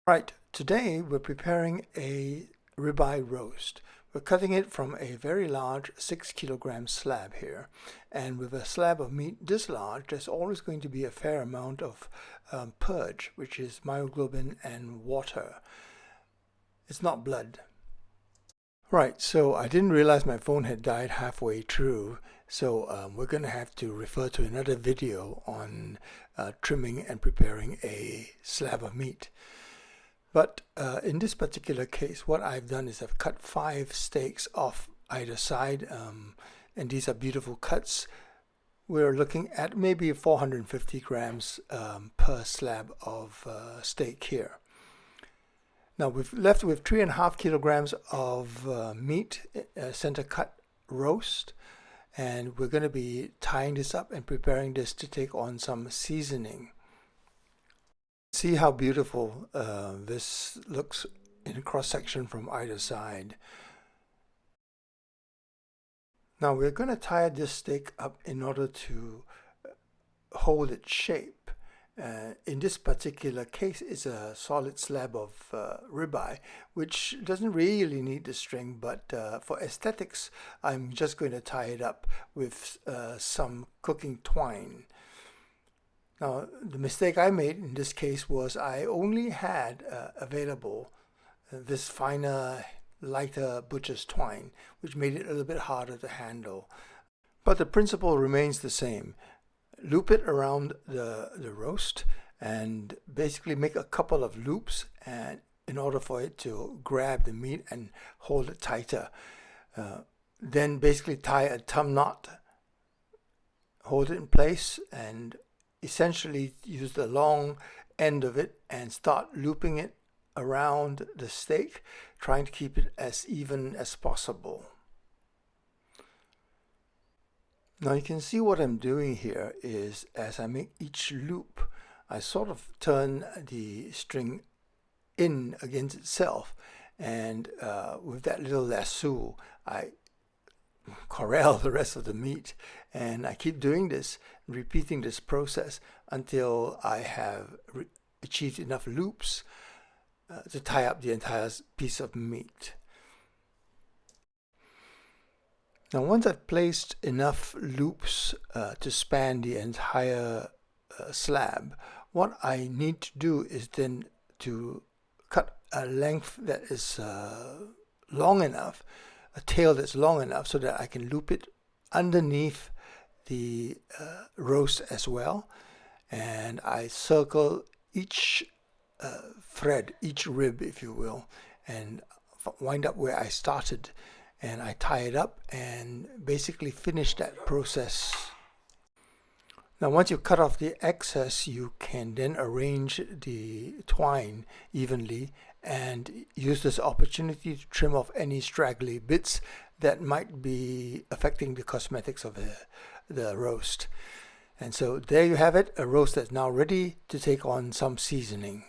Right, today we're preparing a ribeye roast. We're cutting it from a very large 6 kilogram slab here. And with a slab of meat this large, there's always going to be a fair amount of purge, which is myoglobin and water. It's not blood. Right, so I didn't realize my phone had died halfway through, so we're going to have to refer to another video on trimming and preparing a slab of meat. But in this particular case, what I've done is I've cut 5 steaks off either side, and these are beautiful cuts. We're looking at maybe 450 grams per slab of steak here. Now we've left with 3.5 kilograms of meat, center cut roast, and we're going to be tying this up and preparing this to take on some seasoning. See how beautiful this looks in cross section from either side. Now we're going to tie this steak up in order to hold its shape. In this particular case, it's a solid slab of ribeye, which doesn't really need the string, but for aesthetics, I'm just going to tie it up with some cooking twine. Now, the mistake I made in this case was I only had available this finer, lighter butcher's twine, which made it a little bit harder to handle. But the principle remains the same. Loop it around the roast and basically make a couple of loops and in order for it to grab the meat and hold it tighter. Then basically tie a thumb knot, hold it in place, and essentially use the long end of it and start looping it around the steak, trying to keep it as even as possible. Now you can see what I'm doing here is as I make each loop, I sort of turn the string in against itself, and with that little lasso I corral the rest of the meat, and I keep doing this, repeating this process until I have achieved enough loops to tie up the entire piece of meat. Now once I've placed enough loops to span the entire slab, what I need to do is then to cut a length that is long enough, a tail that's long enough so that I can loop it underneath the roast as well, and I circle each thread, each rib if you will, and wind up where I started, and I tie it up and basically finish that process. Now once you cut off the excess, you can then arrange the twine evenly and use this opportunity to trim off any straggly bits that might be affecting the cosmetics of the roast. And so there you have it, a roast that's now ready to take on some seasoning.